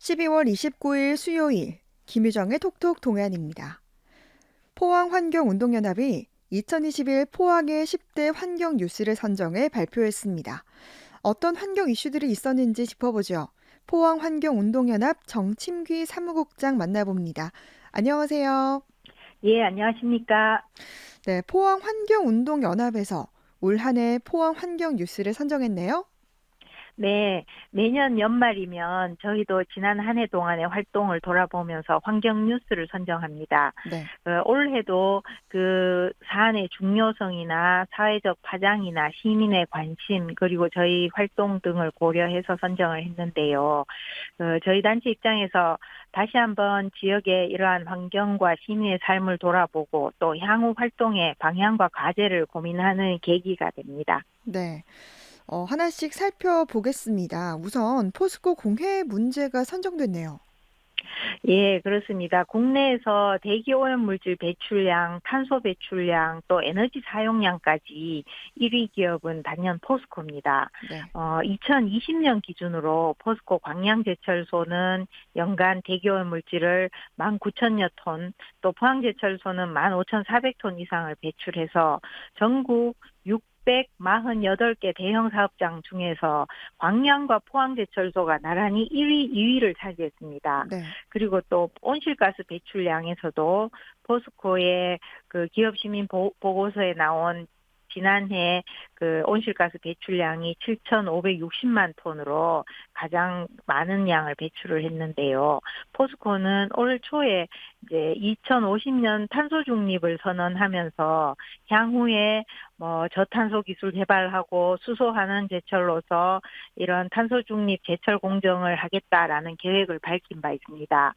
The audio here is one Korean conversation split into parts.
12월 29일 수요일 김유정의 톡톡 동안입니다. 포항환경운동연합이 2021 포항의 10대 환경 뉴스를 선정해 발표했습니다. 어떤 환경 이슈들이 있었는지 짚어보죠. 포항환경운동연합 정침귀 사무국장 만나봅니다. 안녕하세요. 예, 안녕하십니까. 네, 포항환경운동연합에서 올 한 해 포항 환경 뉴스를 선정했네요. 네, 매년 연말이면 저희도 지난 한 해 동안의 활동을 돌아보면서 환경 뉴스를 선정합니다. 네. 올해도 그 사안의 중요성이나 사회적 파장이나 시민의 관심 그리고 저희 활동 등을 고려해서 선정을 했는데요. 저희 단체 입장에서 다시 한번 지역의 이러한 환경과 시민의 삶을 돌아보고 또 향후 활동의 방향과 과제를 고민하는 계기가 됩니다. 네. 하나씩 살펴보겠습니다. 우선 포스코 공해 문제가 선정됐네요. 예, 그렇습니다. 국내에서 대기 오염물질 배출량, 탄소 배출량, 또 에너지 사용량까지 1위 기업은 단연 포스코입니다. 네. 2020년 기준으로 포스코 광양제철소는 연간 대기 오염물질을 19,000여 톤, 또 포항제철소는 15,400톤 이상을 배출해서 전국 648개 대형 사업장 중에서 광양과 포항제철소가 나란히 1위, 2위를 차지했습니다. 네. 그리고 또 온실가스 배출량에서도 포스코의 그 기업 시민 보고서에 나온 지난해 그 온실가스 배출량이 7,560만 톤으로 가장 많은 양을 배출을 했는데요. 포스코는 올 초에 이제 2050년 탄소 중립을 선언하면서 향후에 저탄소 기술 개발하고 수소환원 제철로서 이런 탄소 중립 제철 공정을 하겠다라는 계획을 밝힌 바 있습니다.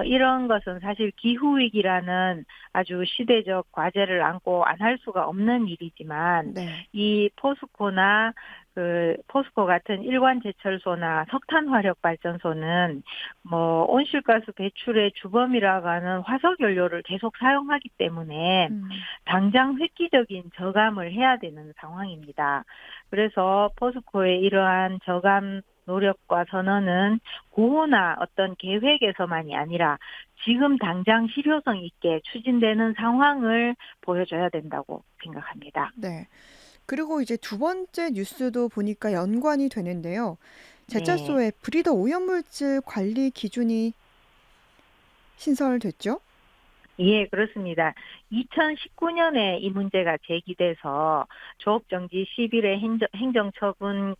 이런 것은 사실 기후 위기라는 아주 시대적 과제를 안고 안 할 수가 없는 일이지만 네. 이 포스코나 그 포스코 같은 일반 제철소나 석탄 화력 발전소는 온실가스 배출의 주범이라고 하는 화석 연료를 계속 사용하기 때문에 음. 당장 획기적인 저감을 해야 되는 상황입니다. 그래서 포스코의 이러한 저감 노력과 선언은 구호나 어떤 계획에서만이 아니라 지금 당장 실효성 있게 추진되는 상황을 보여줘야 된다고 생각합니다. 네. 그리고 이제 두 번째 뉴스도 보니까 연관이 되는데요. 네. 제철소에 브리더 오염물질 관리 기준이 신설됐죠? 예, 그렇습니다. 2019년에 이 문제가 제기돼서 조업정지 10일의 행정처분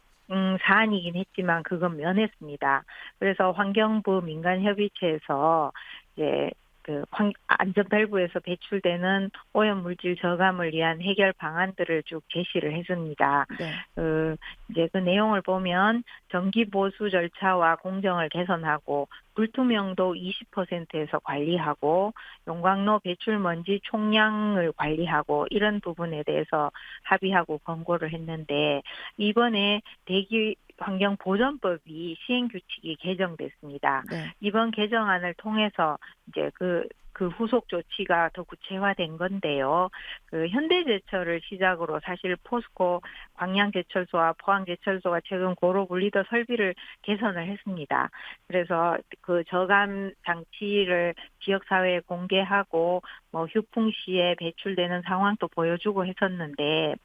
사안이긴 했지만 그건 면했습니다. 그래서 환경부 민간협의체에서 이제 안전밸브에서 배출되는 오염물질 저감을 위한 해결 방안들을 쭉 제시를 했습니다. 네. 이제 그 내용을 보면 정기 보수 절차와 공정을 개선하고 불투명도 20%에서 관리하고 용광로 배출 먼지 총량을 관리하고 이런 부분에 대해서 합의하고 권고를 했는데 이번에 대기 환경보전법이 시행규칙이 개정됐습니다. 네. 이번 개정안을 통해서 이제 그 후속 조치가 더 구체화된 건데요. 그 현대제철을 시작으로 사실 포스코 광양제철소와 포항제철소가 최근 고로 분리더 설비를 개선을 했습니다. 그래서 그 저감 장치를 지역사회에 공개하고 휴풍 시에 배출되는 상황도 보여주고 했었는데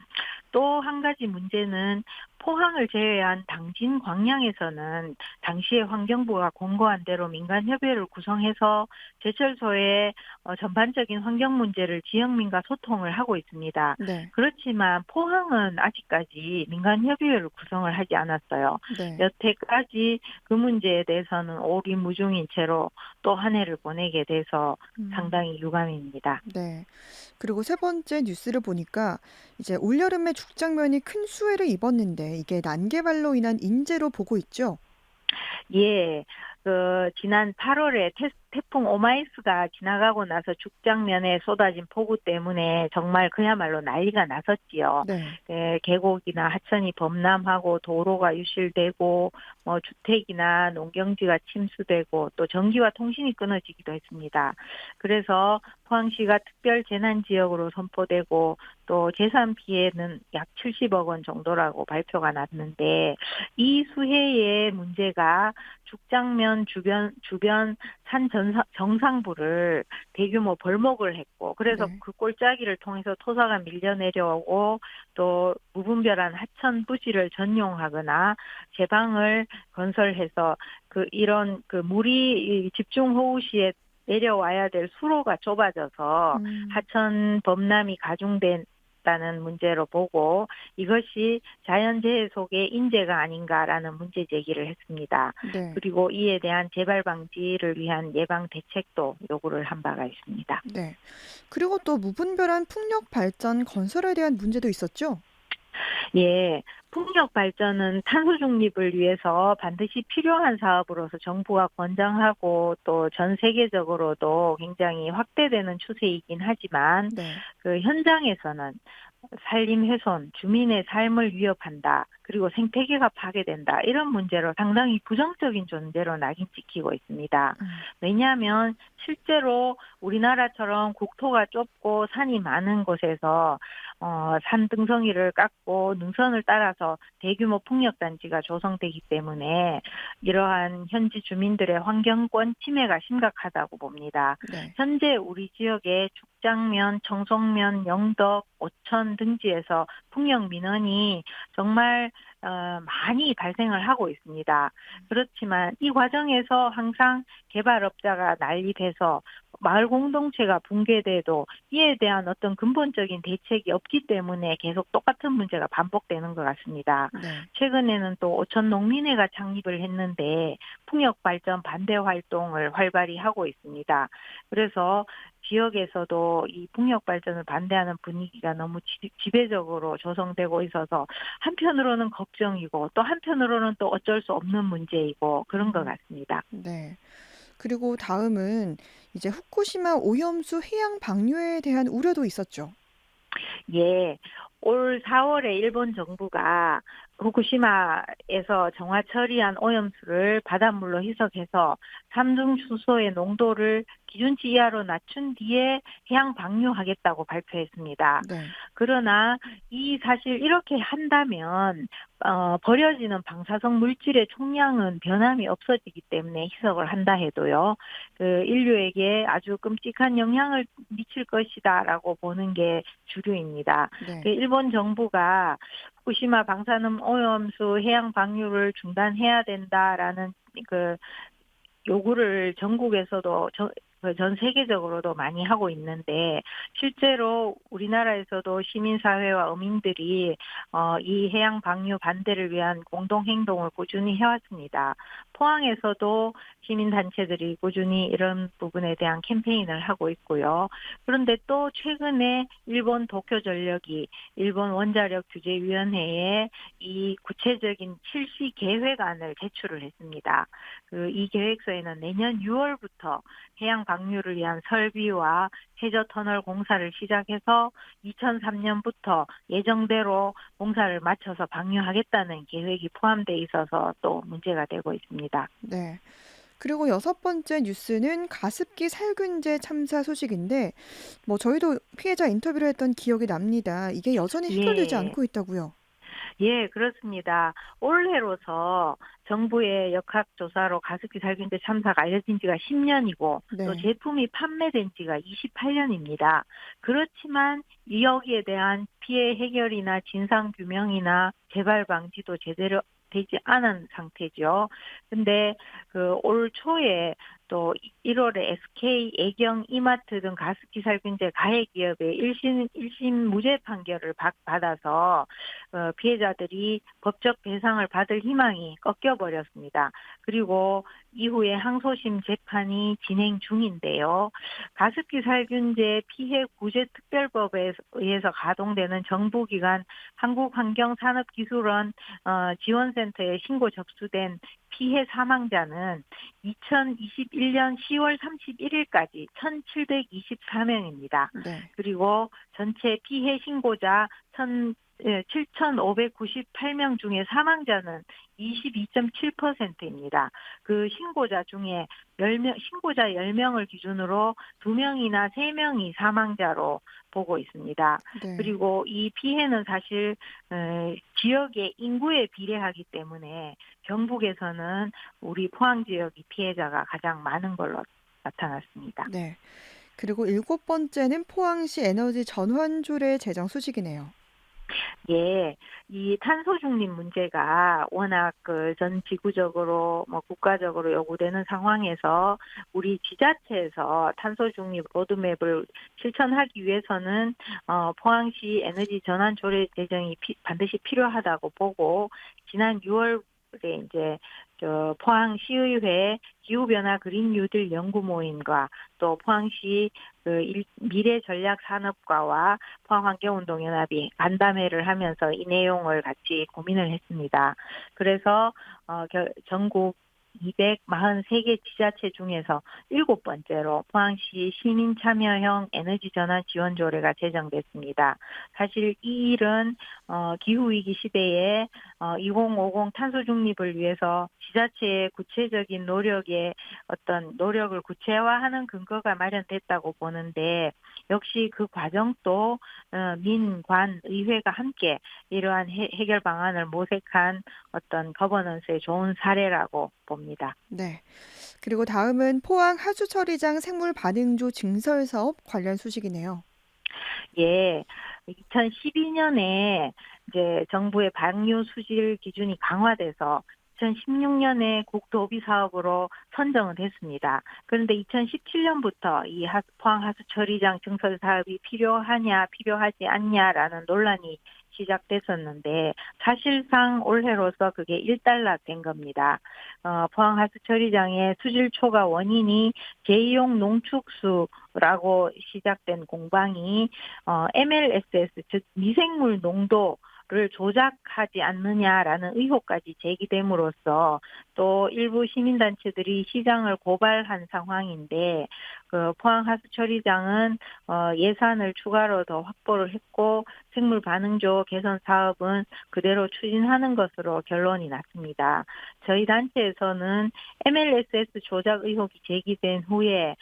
또 한 가지 문제는 포항을 제외한 당진 광양에서는 당시에 환경부가 권고한 대로 민간협의회를 구성해서 제철소의 전반적인 환경 문제를 지역민과 소통을 하고 있습니다. 네. 그렇지만 포항은 아직까지 민간협의회를 구성을 하지 않았어요. 네. 여태까지 그 문제에 대해서는 오리무중인 채로 또 한 해를 보내게 돼서 음. 상당히 유감입니다. 네. 그리고 세 번째 뉴스를 보니까 이제 올여름에 죽장면이 큰 수해를 입었는데 이게 난개발로 인한 인재로 보고 있죠? 예, 지난 8월에 태풍 오마이스가 지나가고 나서 죽장면에 쏟아진 폭우 때문에 정말 그야말로 난리가 났었지요. 네. 계곡이나 하천이 범람하고 도로가 유실되고 주택이나 농경지가 침수되고 또 전기와 통신이 끊어지기도 했습니다. 그래서 포항시가 특별 재난 지역으로 선포되고 또 재산 피해는 약 70억 원 정도라고 발표가 났는데 이 수해의 문제가 죽장면 주변 정상부를 대규모 벌목을 했고, 그래서 네. 그 골짜기를 통해서 토사가 밀려 내려오고, 또 무분별한 하천 부지를 전용하거나 제방을 건설해서 이런 물이 이 집중호우 시에 내려와야 될 수로가 좁아져서 음. 하천 범람이 가중됐다는 문제로 보고, 이것이 자연재해 속의 인재가 아닌가라는 문제 제기를 했습니다. 네. 그리고 이에 대한 재발 방지를 위한 예방 대책도 요구를 한 바가 있습니다. 네. 그리고 또 무분별한 풍력 발전 건설에 대한 문제도 있었죠? 예, 풍력 발전은 탄소 중립을 위해서 반드시 필요한 사업으로서 정부가 권장하고 또 전 세계적으로도 굉장히 확대되는 추세이긴 하지만, 네. 현장에서는 산림 훼손, 주민의 삶을 위협한다, 그리고 생태계가 파괴된다, 이런 문제로 상당히 부정적인 존재로 낙인 찍히고 있습니다. 음. 왜냐하면 실제로 우리나라처럼 국토가 좁고 산이 많은 곳에서 산등성이를 깎고 능선을 따라서 대규모 풍력단지가 조성되기 때문에 이러한 현지 주민들의 환경권 침해가 심각하다고 봅니다. 네. 현재 우리 지역의 죽장면, 청송면, 영덕, 오천 등지에서 풍력 민원이 정말 많이 발생을 하고 있습니다. 그렇지만 이 과정에서 항상 개발업자가 난립해서 마을 공동체가 붕괴돼도 이에 대한 어떤 근본적인 대책이 없기 때문에 계속 똑같은 문제가 반복되는 것 같습니다. 네. 최근에는 또 오천 농민회가 창립을 했는데 풍력 발전 반대 활동을 활발히 하고 있습니다. 그래서 지역에서도 이 풍력 발전을 반대하는 분위기가 너무 지배적으로 조성되고 있어서 한편으로는 걱정이고 또 한편으로는 또 어쩔 수 없는 문제이고 그런 것 음. 같습니다. 네. 그리고 다음은 이제 후쿠시마 오염수 해양 방류에 대한 우려도 있었죠. 예, 올 4월에 일본 정부가 후쿠시마에서 정화 처리한 오염수를 바닷물로 희석해서 삼중수소의 농도를 기준치 이하로 낮춘 뒤에 해양 방류하겠다고 발표했습니다. 네. 그러나 사실 이렇게 한다면 버려지는 방사성 물질의 총량은 변함이 없어지기 때문에 희석을 한다 해도요, 인류에게 아주 끔찍한 영향을 미칠 것이다라고 보는 게 주류입니다. 네. 일본 정부가 후쿠시마 방사능 오염수 해양 방류를 중단해야 된다라는 요구를 전국에서도 전 세계적으로도 많이 하고 있는데, 실제로 우리나라에서도 시민사회와 어민들이 이 해양 방류 반대를 위한 공동행동을 꾸준히 해왔습니다. 포항에서도 시민단체들이 꾸준히 이런 부분에 대한 캠페인을 하고 있고요. 그런데 또 최근에 일본 도쿄전력이 일본 원자력 규제위원회에 이 구체적인 실시 계획안을 제출을 했습니다. 이 계획서에는 내년 6월부터 해양 방류를 위한 설비와 해저 터널 공사를 시작해서 2003년부터 예정대로 공사를 마쳐서 방류하겠다는 계획이 포함되어 있어서 또 문제가 되고 있습니다. 네. 그리고 여섯 번째 뉴스는 가습기 살균제 참사 소식인데 뭐 저희도 피해자 인터뷰를 했던 기억이 납니다. 이게 여전히 해결되지 예. 않고 있다고요. 예, 그렇습니다. 올해로서 정부의 역학조사로 가습기 살균제 참사가 알려진 지가 10년이고 또 네. 제품이 판매된 지가 28년입니다. 그렇지만 여기에 대한 피해 해결이나 진상 규명이나 재발 방지도 제대로 되지 않은 상태죠. 근데 올 초에 또 1월에 SK, 애경, 이마트 등 가습기 살균제 가해 기업의 1심 무죄 판결을 받아서 피해자들이 법적 배상을 받을 희망이 꺾여버렸습니다. 그리고 이후에 항소심 재판이 진행 중인데요. 가습기 살균제 피해 구제 특별법에 의해서 가동되는 정부기관 한국환경산업기술원 지원센터에 신고 접수된 피해 사망자는 2021년 10월 31일까지 1,724명입니다. 네. 그리고 전체 피해 신고자 7,598명 중에 사망자는 22.7%입니다. 그 신고자 중에 10명, 신고자 10명을 기준으로 2명이나 3명이 사망자로 보고 있습니다. 네. 그리고 이 피해는 사실 지역의 인구에 비례하기 때문에 경북에서는 우리 포항 지역이 피해자가 가장 많은 걸로 나타났습니다. 네. 그리고 일곱 번째는 포항시 에너지 전환조례 제정 소식이네요. 예, 이 탄소 중립 문제가 워낙 그 전 지구적으로 뭐 국가적으로 요구되는 상황에서 우리 지자체에서 탄소 중립 로드맵을 실천하기 위해서는 포항시 에너지 전환 조례 제정이 반드시 필요하다고 보고 지난 6월에 이제 저 포항시의회 기후변화 그린 뉴딜 연구 모임과 또 포항시 미래전략산업과와 포항환경운동연합이 간담회를 하면서 이 내용을 같이 고민을 했습니다. 그래서 전국 243개 지자체 중에서 7번째로 포항시 시민참여형 에너지전환 지원조례가 제정됐습니다. 사실 이 일은 기후위기 시대에 2050 탄소 중립을 위해서 지자체의 구체적인 어떤 노력을 구체화하는 근거가 마련됐다고 보는데 역시 그 과정도 민, 관, 의회가 함께 이러한 해결 방안을 모색한 어떤 거버넌스의 좋은 사례라고 봅니다. 네. 그리고 다음은 포항 하수처리장 생물 반응조 증설 사업 관련 소식이네요. 예, 2012년에 이제 정부의 방류 수질 기준이 강화돼서 2016년에 국도비 사업으로 선정은 됐습니다. 그런데 2017년부터 이 포항 하수처리장 증설 사업이 필요하지 않냐라는 논란이 시작됐었는데 사실상 올해로서 그게 일단락된 겁니다. 포항 하수처리장의 수질 초과 원인이 제2용 농축수라고 시작된 공방이 MLSS 즉 미생물 농도를 조작하지 않느냐라는 의혹까지 제기됨으로써 또 일부 시민단체들이 시장을 고발한 상황인데 그 포항하수처리장은 예산을 추가로 더 확보를 했고 생물 반응조 개선 사업은 그대로 추진하는 것으로 결론이 났습니다. 저희 단체에서는 MLSS 조작 의혹이 제기된 후에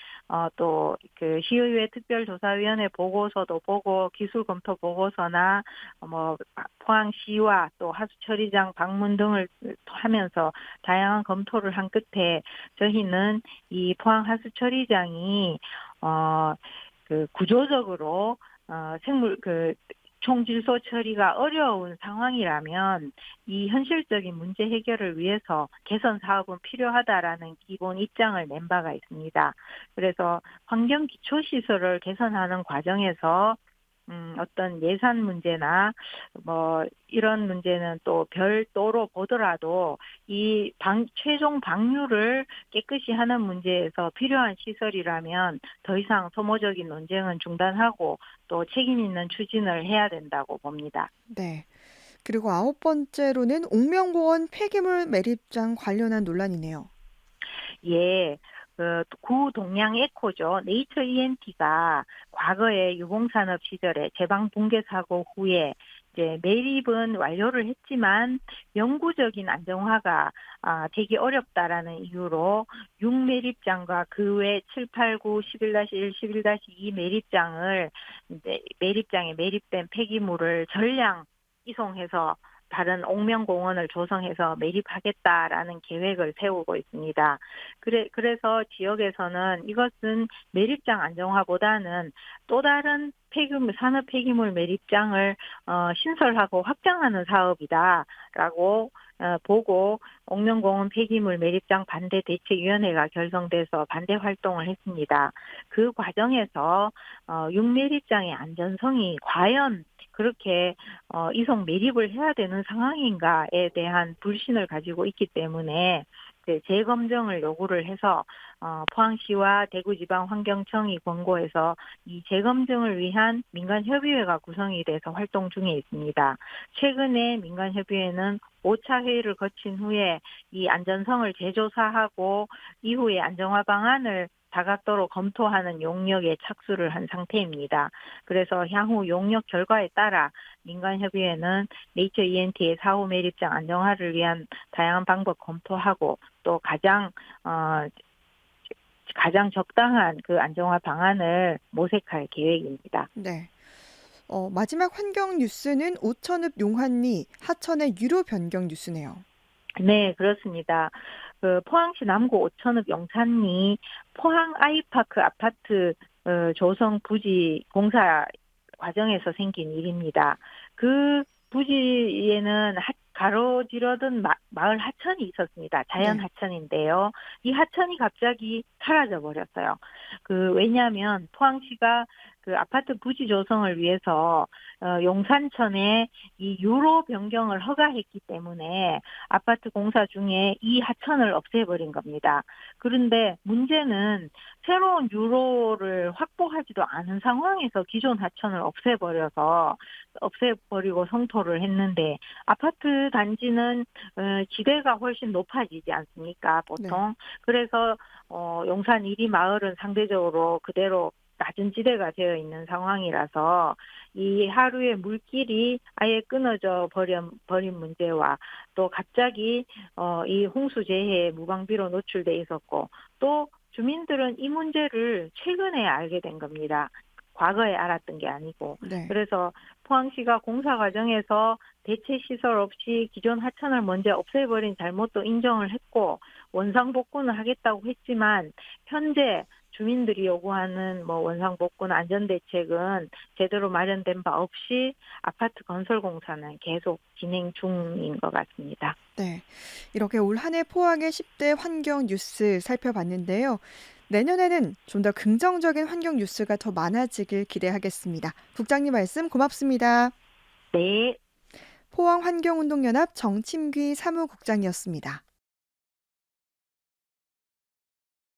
또 그 시의회 특별조사위원회 보고서도 보고 기술 검토 보고서나 뭐 포항시와 또 하수처리장 방문 등을 하면서 다양한 검토를 한 끝에 저희는 이 포항 하수처리장이 그 구조적으로 총질소 처리가 어려운 상황이라면 이 현실적인 문제 해결을 위해서 개선 사업은 필요하다라는 기본 입장을 낸 바가 있습니다. 그래서 환경 기초시설을 개선하는 과정에서 어떤 예산 문제나 뭐 이런 문제는 또 별도로 보더라도 이 최종 방류를 깨끗이 하는 문제에서 필요한 시설이라면 더 이상 소모적인 논쟁은 중단하고 또 책임 있는 추진을 해야 된다고 봅니다. 네. 그리고 아홉 번째로는 옥명공원 폐기물 매립장 관련한 논란이네요. 예. 구 동양 에코죠. 네이처 ENT가 과거에 유공산업 시절에 제방 붕괴 사고 후에 이제 매립은 완료를 했지만 영구적인 안정화가 되기 어렵다라는 이유로 6매립장과 그 외 7, 8, 9, 11-1, 11-2 매립장을 이제 매립장에 매립된 폐기물을 전량 이송해서 다른 옥명공원을 조성해서 매립하겠다라는 계획을 세우고 있습니다. 그래서 지역에서는 이것은 매립장 안정화보다는 또 다른 산업 폐기물 매립장을 신설하고 확장하는 사업이다라고 보고 옥명공원 폐기물 매립장 반대 대책위원회가 결성돼서 반대 활동을 했습니다. 그 과정에서 6매립장의 안전성이 과연 그렇게 이송 매립을 해야 되는 상황인가에 대한 불신을 가지고 있기 때문에 재검증을 요구를 해서 포항시와 대구지방환경청이 권고해서 이 재검증을 위한 민간협의회가 구성이 돼서 활동 중에 있습니다. 최근에 민간협의회는 5차 회의를 거친 후에 이 안전성을 재조사하고 이후에 안정화 방안을 다각도로 검토하는 용역에 착수를 한 상태입니다. 그래서 향후 용역 결과에 따라 민간협의회는 네이처 ENT의 사후 매립장 안정화를 위한 다양한 방법 검토하고 또 가장 적당한 그 안정화 방안을 모색할 계획입니다. 네. 마지막 환경 뉴스는 오천읍 용환리 하천의 유로 변경 뉴스네요. 네, 그렇습니다. 그 포항시 남구 오천읍 영산리 포항 아이파크 아파트 조성 부지 공사 과정에서 생긴 일입니다. 그 부지에는 가로지르던 마을 하천이 있었습니다. 자연 네. 하천인데요. 이 하천이 갑자기 사라져 버렸어요. 왜냐하면 포항시가 그 아파트 부지 조성을 위해서 용산천에 이 유로 변경을 허가했기 때문에 아파트 공사 중에 이 하천을 없애버린 겁니다. 그런데 문제는 새로운 유로를 확보하지도 않은 상황에서 기존 하천을 없애버리고 성토를 했는데 아파트 단지는 지대가 훨씬 높아지지 않습니까? 네. 보통. 그래서 용산 1리 마을은 상대적으로 그대로 낮은 지대가 되어 있는 상황이라서 이 하루에 물길이 아예 끊어져 버린 문제와 또 갑자기 이 홍수재해에 무방비로 노출돼 있었고 또 주민들은 이 문제를 최근에 알게 된 겁니다. 과거에 알았던 게 아니고. 네. 그래서 포항시가 공사 과정에서 대체 시설 없이 기존 하천을 먼저 없애버린 잘못도 인정을 했고 원상복구는 하겠다고 했지만 현재 주민들이 요구하는 원상복구나 안전대책은 제대로 마련된 바 없이 아파트 건설 공사는 계속 진행 중인 것 같습니다. 네. 이렇게 올 한 해 포항의 10대 환경 뉴스 살펴봤는데요. 내년에는 좀 더 긍정적인 환경 뉴스가 더 많아지길 기대하겠습니다. 국장님 말씀 고맙습니다. 네. 포항환경운동연합 정침귀 사무국장이었습니다.